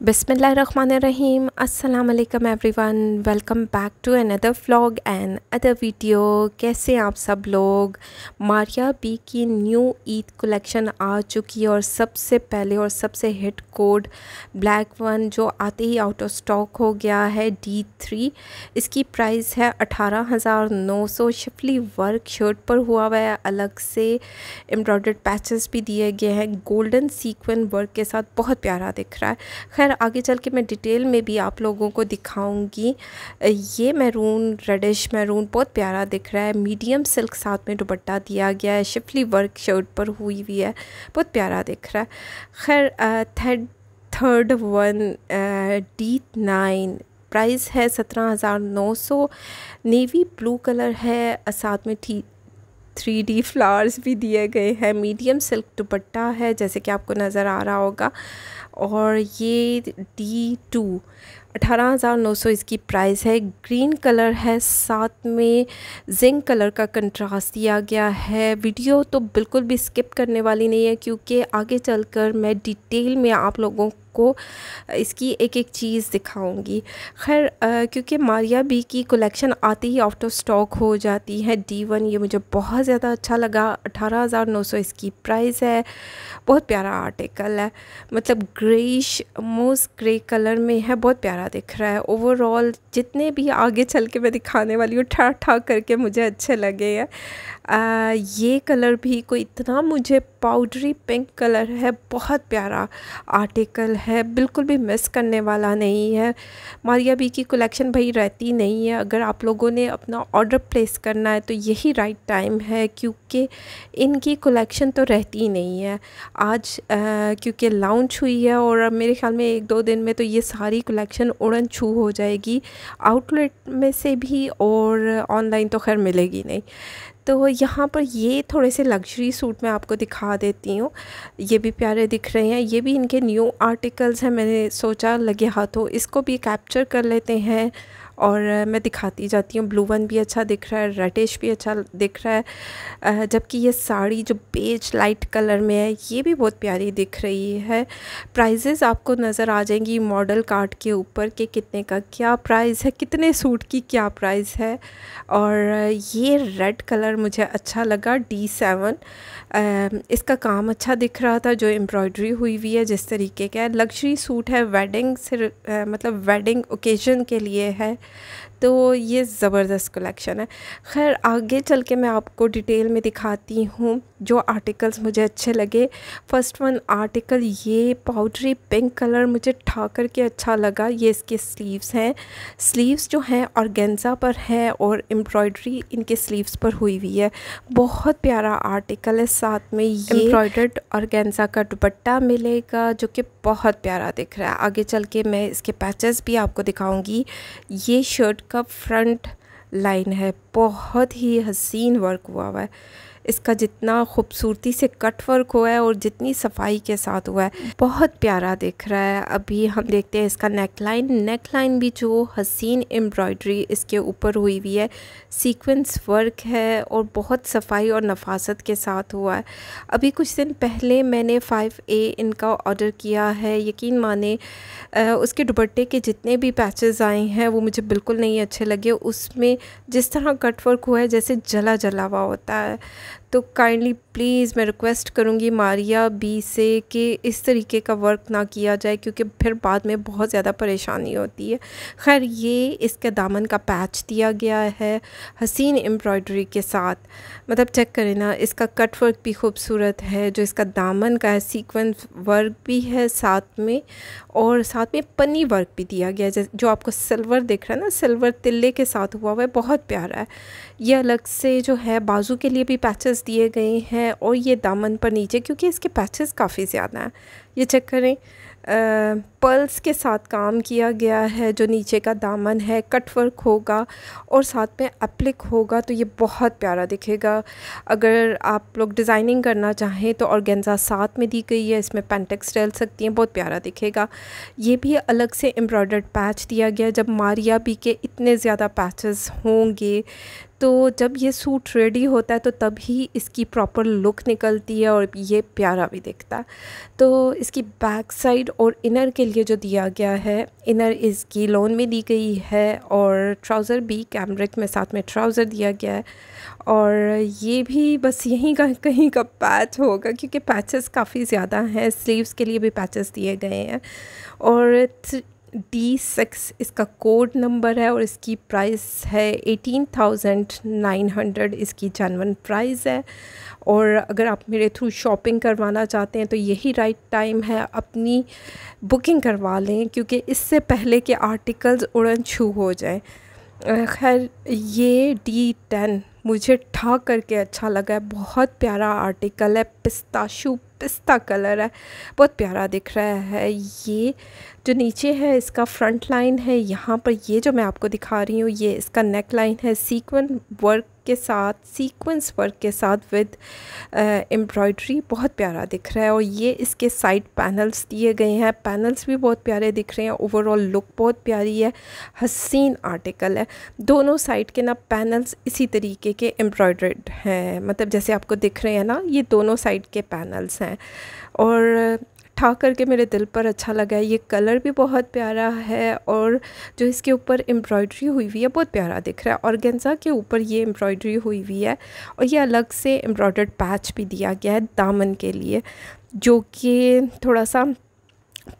बिस्मिल्लाहिर्रहमानिर्रहीम अस्सलाम वालेकुम everyone. Welcome back to another vlog and other video. कैसे हैं आप सब लोग। मारिया बी की न्यू ईद कलेक्शन आ चुकी है और सबसे पहले और सबसे हिट कोड ब्लैक वन जो आते ही आउट ऑफ स्टॉक हो गया है D3। इसकी प्राइस है 18,900। शिफली वर्क शर्ट पर हुआ हुआ है, अलग से एम्ब्रॉयडर्ड पैचेस भी दिए गए हैं गोल्डन सीक्वेंस वर्क के साथ, बहुत प्यारा दिख रहा है। खैर आगे चल के मैं डिटेल में भी आप लोगों को दिखाऊंगी। ये मैरून, रेडिश मैरून बहुत प्यारा दिख रहा है। मीडियम सिल्क साथ में दुपट्टा दिया गया है, शिफली वर्क शर्ट पर हुई हुई है, बहुत प्यारा दिख रहा है। खैर थर्ड वन D9 प्राइस है 17,900। नेवी ब्लू कलर है, साथ में 3D फ्लावर्स भी दिए गए हैं। मीडियम सिल्क दुपट्टा है जैसे कि आपको नज़र आ रहा होगा। और ये D2 18,900 इसकी प्राइस है। ग्रीन कलर है, साथ में जिंक कलर का कंट्रास्ट दिया गया है। वीडियो तो बिल्कुल भी स्किप करने वाली नहीं है क्योंकि आगे चलकर मैं डिटेल में आप लोगों को इसकी एक एक चीज़ दिखाऊंगी। खैर क्योंकि मारिया बी की कलेक्शन आते ही आउट ऑफ स्टॉक हो जाती है। D1 ये मुझे बहुत ज़्यादा अच्छा लगा। 18,900 इसकी प्राइस है। बहुत प्यारा आर्टिकल है, मतलब ग्रेइश मोस्ट ग्रे कलर में है, बहुत प्यारा दिख रहा है। ओवरऑल जितने भी आगे चल के मैं दिखाने वाली हूँ ठा ठा करके मुझे अच्छे लगे हैं। ये कलर भी कोई इतना मुझे पाउडरी पिंक कलर है, बहुत प्यारा आर्टिकल है, बिल्कुल भी मिस करने वाला नहीं है। मारिया बी की कलेक्शन भाई रहती नहीं है। अगर आप लोगों ने अपना ऑर्डर प्लेस करना है तो यही राइट टाइम है क्योंकि इनकी कलेक्शन तो रहती ही नहीं है। आज क्योंकि लॉन्च हुई है और अब मेरे ख्याल में 1-2 दिन में तो ये सारी कलेक्शन उड़न छू हो जाएगी, आउटलेट में से भी और ऑनलाइन तो खैर मिलेगी नहीं। तो यहाँ पर ये थोड़े से लग्जरी सूट मैं आपको दिखा देती हूँ। ये भी प्यारे दिख रहे हैं, ये भी इनके न्यू आर्टिकल्स हैं। मैंने सोचा लगे हाथों इसको भी कैप्चर कर लेते हैं और मैं दिखाती जाती हूँ। ब्लू वन भी अच्छा दिख रहा है, रेडिश भी अच्छा दिख रहा है, जबकि ये साड़ी जो बेज लाइट कलर में है ये भी बहुत प्यारी दिख रही है। प्राइजेज़ आपको नज़र आ जाएंगी मॉडल कार्ड के ऊपर कि कितने का क्या प्राइस है, कितने सूट की क्या प्राइस है। और ये रेड कलर मुझे अच्छा लगा D7। इसका काम अच्छा दिख रहा था, जो एम्ब्रॉयडरी हुई हुई है जिस तरीके का है। लग्जरी सूट है, वेडिंग से मतलब वेडिंग ओकेजन के लिए है, तो ये ज़बरदस्त कलेक्शन है। खैर आगे चल के मैं आपको डिटेल में दिखाती हूँ जो आर्टिकल्स मुझे अच्छे लगे। फर्स्ट वन आर्टिकल ये पाउडरी पिंक कलर मुझे ठा कर के अच्छा लगा। ये इसके स्लीव्स हैं, स्लीव्स जो हैं ऑर्गेन्जा पर है और एम्ब्रॉयडरी इनके स्लीव्स पर हुई हुई है, बहुत प्यारा आर्टिकल है। साथ में ये एम्ब्रॉयडर्ड ऑर्गेन्जा का दुपट्टा मिलेगा जो कि बहुत प्यारा दिख रहा है। आगे चल के मैं इसके पैचेस भी आपको दिखाऊंगी। ये शर्ट का फ्रंट लाइन है, बहुत ही हसीन वर्क हुआ है। इसका जितना खूबसूरती से कट वर्क हुआ है और जितनी सफाई के साथ हुआ है, बहुत प्यारा दिख रहा है। अभी हम देखते हैं इसका नेकलाइन भी जो हसीन एम्ब्रॉयडरी इसके ऊपर हुई हुई है, सीक्वेंस वर्क है और बहुत सफाई और नफासत के साथ हुआ है। अभी कुछ दिन पहले मैंने 5A इनका ऑर्डर किया है, यकीन माने उसके दुपट्टे के जितने भी पैचेस आए हैं वो मुझे बिल्कुल नहीं अच्छे लगे। उसमें जिस तरह कट वर्क हुआ है जैसे जला जला हुआ होता है। तो काइंडली प्लीज़ मैं रिक्वेस्ट करूँगी मारिया बी से कि इस तरीके का वर्क ना किया जाए क्योंकि फिर बाद में बहुत ज़्यादा परेशानी होती है। खैर ये इसके दामन का पैच दिया गया है हसीन एम्ब्रॉयडरी के साथ, मतलब चेक करें ना, इसका कट वर्क भी खूबसूरत है। जो इसका दामन का है सीक्वेंस वर्क भी है साथ में, और साथ में पन्नी वर्क भी दिया गया है जो आपको सिल्वर दिख रहा है ना, सिल्वर तिल्ले के साथ हुआ है, बहुत प्यारा है। ये अलग से जो है बाजू के लिए भी पैचेस दिए गए हैं और ये दामन पर नीचे, क्योंकि इसके पैचेस काफ़ी ज़्यादा हैं। ये चेक करें, पर्ल्स के साथ काम किया गया है। जो नीचे का दामन है कट वर्क होगा और साथ में एप्लिक होगा तो ये बहुत प्यारा दिखेगा। अगर आप लोग डिज़ाइनिंग करना चाहें तो ऑर्गेन्जा साथ में दी गई है, इसमें पेंटेक्स डाल सकती हैं, बहुत प्यारा दिखेगा। ये भी अलग से एम्ब्रॉयडर्ड पैच दिया गया। जब मारिया बी के इतने ज़्यादा पैचेस होंगे तो जब ये सूट रेडी होता है तो तभी इसकी प्रॉपर लुक निकलती है और ये प्यारा भी दिखता है। तो इसकी बैक साइड और इनर के लिए जो दिया गया है, इनर इसकी लोन में दी गई है और ट्राउज़र भी कैमरिक में साथ में ट्राउज़र दिया गया है। और ये भी बस यहीं का कहीं का पैच होगा क्योंकि पैचेस काफ़ी ज़्यादा हैं। स्लीव्स के लिए भी पैचेस दिए गए हैं और D6 इसका कोड नंबर है और इसकी प्राइस है 18,900 इसकी जेन्युइन प्राइस है। और अगर आप मेरे थ्रू शॉपिंग करवाना चाहते हैं तो यही राइट टाइम है, अपनी बुकिंग करवा लें क्योंकि इससे पहले के आर्टिकल्स उड़न छू हो जाएं। खैर ये D10 मुझे ठा करके अच्छा लगा है, बहुत प्यारा आर्टिकल है, पिस्ता कलर है, बहुत प्यारा दिख रहा है। ये जो नीचे है इसका फ्रंट लाइन है, यहाँ पर ये जो मैं आपको दिखा रही हूँ ये इसका नेक लाइन है सीक्वेंस वर्क के साथ विद एम्ब्रॉयडरी, बहुत प्यारा दिख रहा है। और ये इसके साइड पैनल्स दिए गए हैं, पैनल्स भी बहुत प्यारे दिख रहे हैं, ओवरऑल लुक बहुत प्यारी है, हसीन आर्टिकल है। दोनों साइड के ना पैनल्स इसी तरीके के एम्ब्रॉयडर्ड हैं, मतलब जैसे आपको दिख रहे हैं ना, ये दोनों साइड के पैनल्स हैं और ठा करके मेरे दिल पर अच्छा लगा है। ये कलर भी बहुत प्यारा है और जो इसके ऊपर एम्ब्रॉयडरी हुई हुई है बहुत प्यारा दिख रहा है। ऑर्गेन्जा के ऊपर ये एम्ब्रॉयडरी हुई हुई है और ये अलग से एम्ब्रॉयडर्ड पैच भी दिया गया है दामन के लिए, जो कि थोड़ा सा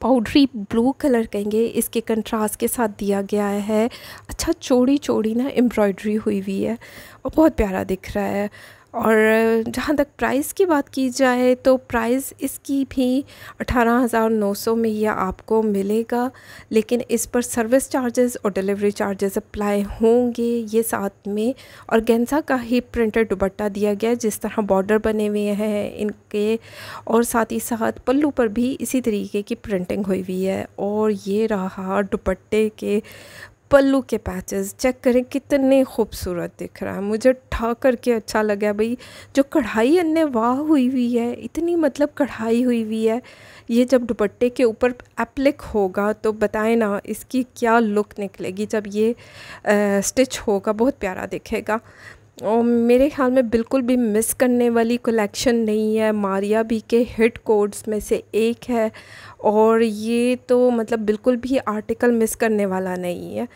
पाउडरी ब्लू कलर कहेंगे, इसके कंट्रास्ट के साथ दिया गया है। अच्छा चौड़ी ना एम्ब्रॉयडरी हुई हुई है और बहुत प्यारा दिख रहा है। और जहाँ तक प्राइस की बात की जाए तो प्राइस इसकी भी 18,900 में यह आपको मिलेगा, लेकिन इस पर सर्विस चार्जेस और डिलीवरी चार्जेस अप्लाई होंगे। ये साथ में ऑर्गेन्जा का ही प्रिंटेड दुपट्टा दिया गया है, जिस तरह बॉर्डर बने हुए हैं इनके, और साथ ही साथ पल्लू पर भी इसी तरीके की प्रिंटिंग हुई हुई है। और ये रहा दुपट्टे के पल्लू के पैचेस, चेक करें कितने खूबसूरत दिख रहा है, मुझे ठा करके अच्छा लगा भाई। जो कढ़ाई अन्य वाह हुई हुई है, इतनी मतलब कढ़ाई हुई हुई है, ये जब दुपट्टे के ऊपर एप्लिक होगा तो बताएं ना इसकी क्या लुक निकलेगी। जब ये स्टिच होगा बहुत प्यारा दिखेगा और मेरे ख्याल में बिल्कुल भी मिस करने वाली कलेक्शन नहीं है। मारिया बी के हिट कोड्स में से एक है और ये तो मतलब बिल्कुल भी आर्टिकल मिस करने वाला नहीं है।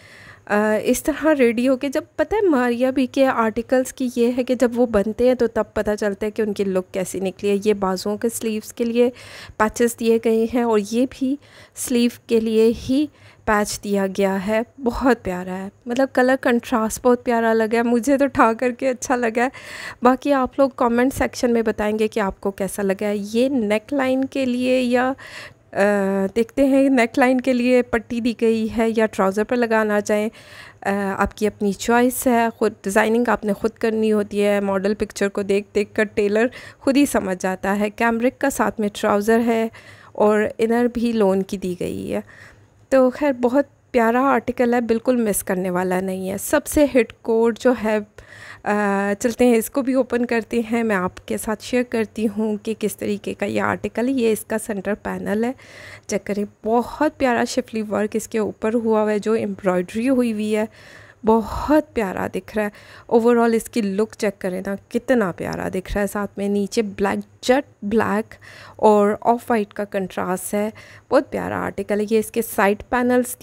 इस तरह रेडी होके, जब पता है मारिया बी के आर्टिकल्स की ये है कि जब वो बनते हैं तो तब पता चलता है कि उनकी लुक कैसी निकली है। ये बाजुओं के स्लीव्स के लिए पैचेस दिए गए हैं और ये भी स्लीव के लिए ही पैच दिया गया है, बहुत प्यारा है, मतलब कलर कंट्रास्ट बहुत प्यारा लगा है, मुझे तो ठा करके अच्छा लगा है। बाकी आप लोग कमेंट सेक्शन में बताएंगे कि आपको कैसा लगा है। ये नेक लाइन के लिए या देखते हैं नेक लाइन के लिए पट्टी दी गई है या ट्राउज़र पर लगाना चाहें, आपकी अपनी चॉइस है। ख़ुद डिज़ाइनिंग आपने ख़ुद करनी होती है, मॉडल पिक्चर को देख कर टेलर खुद ही समझ जाता है। कैमरिक का साथ में ट्राउज़र है और इनर भी लोन की दी गई है। तो खैर बहुत प्यारा आर्टिकल है, बिल्कुल मिस करने वाला नहीं है। सबसे हिट कोड जो है, चलते हैं इसको भी ओपन करते हैं, मैं आपके साथ शेयर करती हूँ कि किस तरीके का ये आर्टिकल है। ये इसका सेंटर पैनल है, चेक करें, बहुत प्यारा शिफली वर्क इसके ऊपर हुआ है, जो एम्ब्रॉयडरी हुई हुई है, बहुत प्यारा दिख रहा है। ओवरऑल इसकी लुक चेक करें ना, कितना प्यारा दिख रहा है। साथ में नीचे ब्लैक, जेट ब्लैक और ऑफ वाइट का कंट्रास्ट है, बहुत प्यारा आर्टिकल है। ये इसके साइड पैनल्स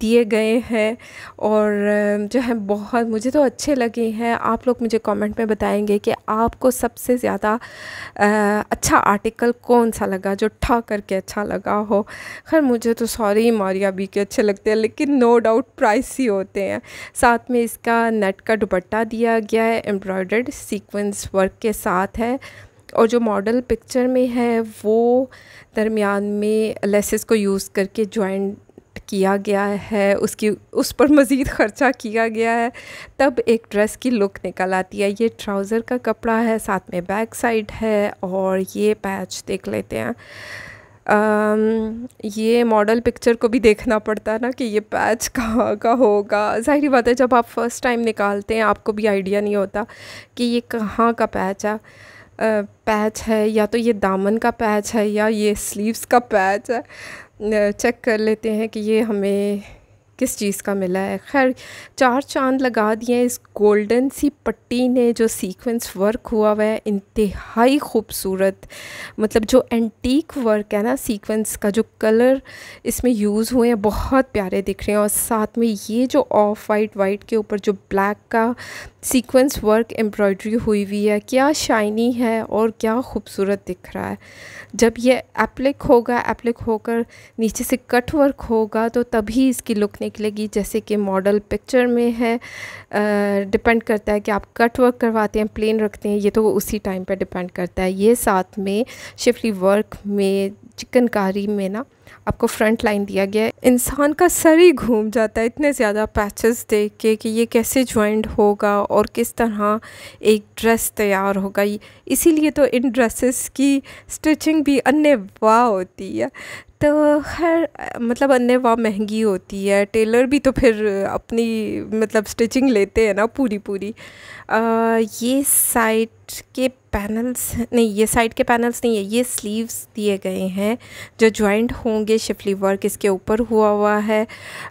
दिए गए हैं और जो है बहुत मुझे तो अच्छे लगे हैं। आप लोग मुझे कमेंट में बताएंगे कि आपको सबसे ज़्यादा अच्छा आर्टिकल कौन सा लगा, जो ठा करके अच्छा लगा हो। खैर मुझे तो सारे मारिया बी के अच्छे लगते हैं, लेकिन नो डाउट प्राइस ही होते हैं। साथ में इसका नेट का दुपट्टा दिया गया है, एम्ब्रॉयडर्ड सीक्वेंस वर्क के साथ है और जो मॉडल पिक्चर में है वो दरमियान में लेसेस को यूज़ करके जॉइंट किया गया है, उस पर मज़ीद ख़र्चा किया गया है, तब एक ड्रेस की लुक निकल आती है। ये ट्राउज़र का कपड़ा है, साथ में बैक साइड है और ये पैच देख लेते हैं। ये मॉडल पिक्चर को भी देखना पड़ता है ना कि ये पैच कहाँ का होगा। ज़ाहिर बात है जब आप फ़र्स्ट टाइम निकालते हैं आपको भी आइडिया नहीं होता कि ये कहाँ का पैच है, या तो ये दामन का पैच है या ये स्लीव्स का पैच है। चेक कर लेते हैं कि ये हमें किस चीज़ का मिला है। खैर, चार चांद लगा दिए इस गोल्डन सी पट्टी ने। जो सीक्वेंस वर्क हुआ हुआ है इंतहाई खूबसूरत, मतलब जो एंटीक वर्क है ना, सीक्वेंस का जो कलर इसमें यूज़ हुए हैं बहुत प्यारे दिख रहे हैं। और साथ में ये जो ऑफ वाइट के ऊपर जो ब्लैक का सीक्वेंस वर्क एम्ब्रॉयडरी हुई हुई है, क्या शाइनी है और क्या खूबसूरत दिख रहा है। जब ये एप्लिक होगा, एप्लिक होकर नीचे से कट वर्क होगा तो तभी इसकी लुक निकलेगी जैसे कि मॉडल पिक्चर में है। डिपेंड करता है कि आप कट वर्क करवाते हैं, प्लेन रखते हैं, ये तो उसी टाइम पे डिपेंड करता है। ये साथ में शिफली वर्क में चिकनकारी में ना आपको फ्रंट लाइन दिया गया है। इंसान का सर ही घूम जाता है इतने ज़्यादा पैचेस देख के कि ये कैसे जॉइंट होगा और किस तरह एक ड्रेस तैयार होगा। इसीलिए तो इन ड्रेसेस की स्टिचिंग भी अन्यवाह होती है। तो खैर, मतलब अन्यवाह महंगी होती है। टेलर भी तो फिर अपनी मतलब स्टिचिंग लेते हैं ना पूरी। ये साइड के पैनल्स नहीं, ये साइड के पैनल्स नहीं है, ये स्लीव्स दिए गए हैं जो जॉइंट होंगे। शिफली वर्क इसके ऊपर हुआ है,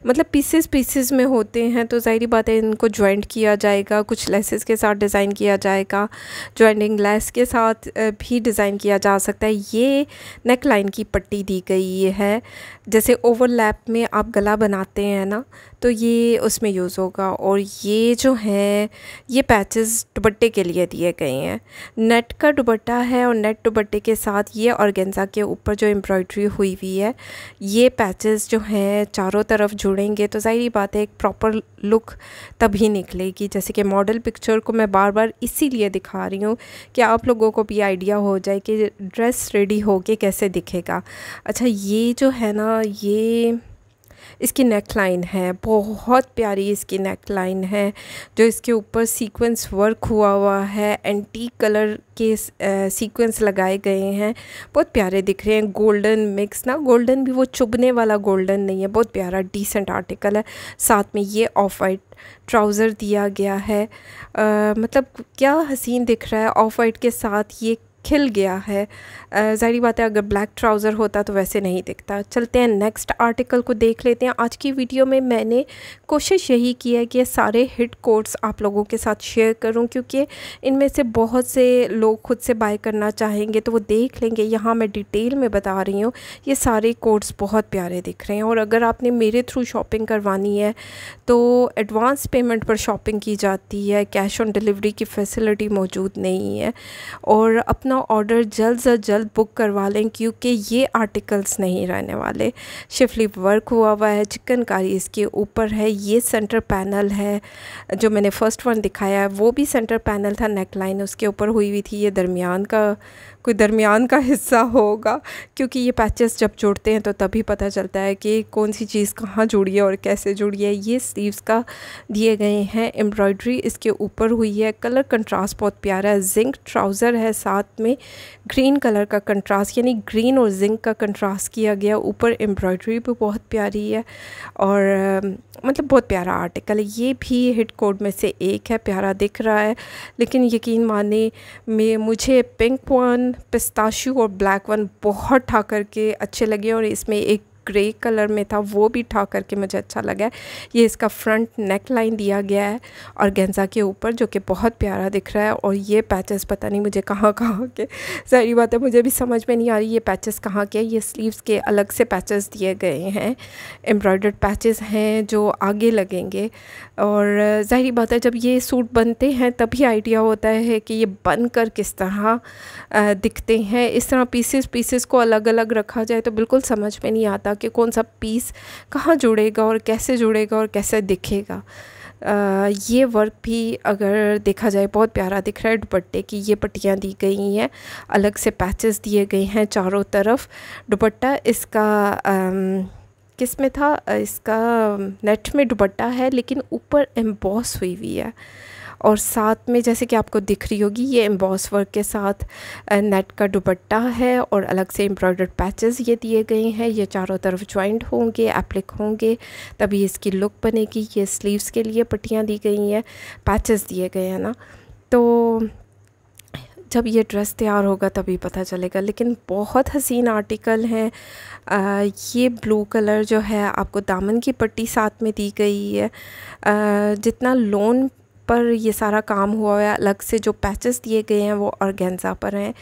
मतलब पीसेस में होते हैं तो ज़ाहिर बात है इनको जॉइंट किया जाएगा। कुछ लेसेस के साथ डिज़ाइन किया जाएगा, जॉइंटिंग लेस के साथ भी डिज़ाइन किया जा सकता है। ये नेक लाइन की पट्टी दी गई है, जैसे ओवरलैप में आप गला बनाते हैं ना, तो ये उसमें यूज़ होगा। और ये जो है ये पैचेस दुपट्टे के लिए दिए गए हैं। नेट का दुपट्टा है और नेट दुपट्टे के साथ ये ऑर्गेन्जा के ऊपर जो एम्ब्रॉयडरी हुई हुई है, ये पैचेस जो हैं चारों तरफ जुड़ेंगे तो ज़ाहिर बात है एक प्रॉपर लुक तभी निकलेगी। जैसे कि मॉडल पिक्चर को मैं बार बार इसीलिए दिखा रही हूँ कि आप लोगों को भी आइडिया हो जाए कि ड्रेस रेडी होके कैसे दिखेगा। अच्छा, ये जो है ना, ये इसकी नेक लाइन है, बहुत प्यारी इसकी नेक लाइन है। जो इसके ऊपर सीक्वेंस वर्क हुआ है, एंटीक कलर के सीक्वेंस लगाए गए हैं, बहुत प्यारे दिख रहे हैं। गोल्डन मिक्स ना, गोल्डन भी वो चुभने वाला गोल्डन नहीं है, बहुत प्यारा डिसेंट आर्टिकल है। साथ में ये ऑफ वाइट ट्राउज़र दिया गया है, मतलब क्या हसीन दिख रहा है। ऑफ वाइट के साथ ये खिल गया है। ज़ाहिर बात है अगर ब्लैक ट्राउज़र होता तो वैसे नहीं दिखता। चलते हैं नेक्स्ट आर्टिकल को देख लेते हैं। आज की वीडियो में मैंने कोशिश यही की है कि ये सारे हिट कोड्स आप लोगों के साथ शेयर करूं, क्योंकि इनमें से बहुत से लोग खुद से बाय करना चाहेंगे तो वो देख लेंगे। यहाँ मैं डिटेल में बता रही हूँ, ये सारे कोड्स बहुत प्यारे दिख रहे हैं। और अगर आपने मेरे थ्रू शॉपिंग करवानी है तो एडवांस पेमेंट पर शॉपिंग की जाती है, कैश ऑन डिलीवरी की फैसिलिटी मौजूद नहीं है। और अपना ऑर्डर जल्द से जल्द बुक करवा लें, क्योंकि ये आर्टिकल्स नहीं रहने वाले। शिफली वर्क हुआ है, चिकनकारी इसके ऊपर है। ये सेंटर पैनल है, जो मैंने फर्स्ट वन दिखाया है वो भी सेंटर पैनल था। नेक लाइन उसके ऊपर हुई थी। ये कोई दरमियान का हिस्सा होगा, क्योंकि ये पैचेस जब जुड़ते हैं तो तभी पता चलता है कि कौन सी चीज़ कहाँ जुड़ी है और कैसे जुड़ी है। ये स्लीव्स का दिए गए हैं, एम्ब्रॉयडरी इसके ऊपर हुई है। कलर कंट्रास्ट बहुत प्यारा है। जिंक ट्राउज़र है, साथ में ग्रीन कलर का कंट्रास्ट, यानी ग्रीन और जिंक का कंट्रास्ट किया गया। ऊपर एम्ब्रॉयडरी भी बहुत प्यारी है और मतलब बहुत प्यारा आर्टिकल है। ये भी हिट कोड में से एक है, प्यारा दिख रहा है। लेकिन यकीन माने मुझे पिंक वन, पिस्ताशियो और ब्लैक वन बहुत ठा करके अच्छे लगे, और इसमें एक ग्रे कलर में था वो भी ठा करके मुझे अच्छा लगा है। ये इसका फ्रंट नेक लाइन दिया गया है और गेंजा के ऊपर, जो कि बहुत प्यारा दिख रहा है। और ये पैचेस पता नहीं मुझे कहाँ के, सारी बात है मुझे भी समझ में नहीं आ रही ये पैचेस कहाँ के। ये स्लीव्स के अलग से पैचेस दिए गए हैं, एम्ब्रॉयडर्ड पैचेस हैं जो आगे लगेंगे। और ज़ाहिर बात है जब ये सूट बनते हैं तभी आइडिया होता है कि ये बनकर किस तरह दिखते हैं। इस तरह पीसेस को अलग अलग रखा जाए तो बिल्कुल समझ में नहीं आता कि कौन सा पीस कहाँ जुड़ेगा और कैसे दिखेगा। ये वर्क भी अगर देखा जाए बहुत प्यारा दिख रहा है। दुपट्टे की ये पट्टियाँ दी गई हैं, अलग से पैचेस दिए गए हैं चारों तरफ। दुपट्टा इसका किस में था, इसका नेट में दुपट्टा है, लेकिन ऊपर एम्बॉस हुई है। और साथ में जैसे कि आपको दिख रही होगी ये एम्बॉस वर्क के साथ नेट का दुपट्टा है और अलग से एम्ब्रॉयडर्ड पैचेस ये दिए गए हैं। ये चारों तरफ जॉइंट होंगे, एप्लिक होंगे, तभी इसकी लुक बनेगी। ये स्लीव्स के लिए पट्टियाँ दी गई हैं, पैचेस दिए गए हैं ना। तो जब ये ड्रेस तैयार होगा तभी पता चलेगा। लेकिन बहुत हसीन आर्टिकल हैं। ये ब्लू कलर जो है आपको दामन की पट्टी साथ में दी गई है। जितना लोन पर ये सारा काम हुआ है, अलग से जो पैचेस दिए गए हैं वो ऑर्गेन्जा पर हैं।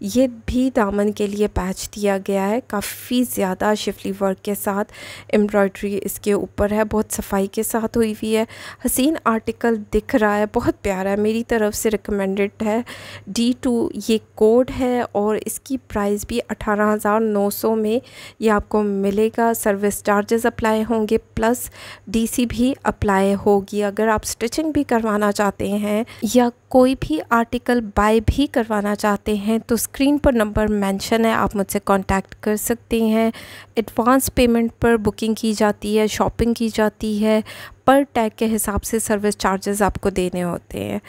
ये भी दामन के लिए पैच दिया गया है, काफ़ी ज़्यादा शिफली वर्क के साथ एम्ब्रॉयडरी इसके ऊपर है, बहुत सफाई के साथ हुई हुई है। हसीन आर्टिकल दिख रहा है, बहुत प्यारा है, मेरी तरफ से रिकमेंडेड है। D2 ये कोड है और इसकी प्राइस भी 18,900 में ये आपको मिलेगा। सर्विस चार्जेस अप्लाई होंगे प्लस DC भी अप्लाई होगी। अगर आप स्टिचिंग भी करवाना चाहते हैं या कोई भी आर्टिकल बाय भी करवाना चाहते हैं तो स्क्रीन पर नंबर मेंशन है, आप मुझसे कांटेक्ट कर सकते हैं। एडवांस पेमेंट पर बुकिंग की जाती है, शॉपिंग की जाती है, पर टैग के हिसाब से सर्विस चार्जेस आपको देने होते हैं।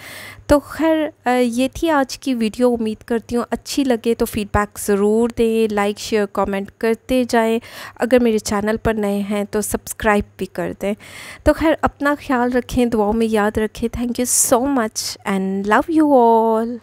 तो खैर ये थी आज की वीडियो। उम्मीद करती हूँ अच्छी लगे तो फीडबैक ज़रूर दें, लाइक शेयर कमेंट करते जाएं। अगर मेरे चैनल पर नए हैं तो सब्सक्राइब भी कर दें। तो खैर अपना ख्याल रखें, दुआओं में याद रखें। Thank you so much and love you all.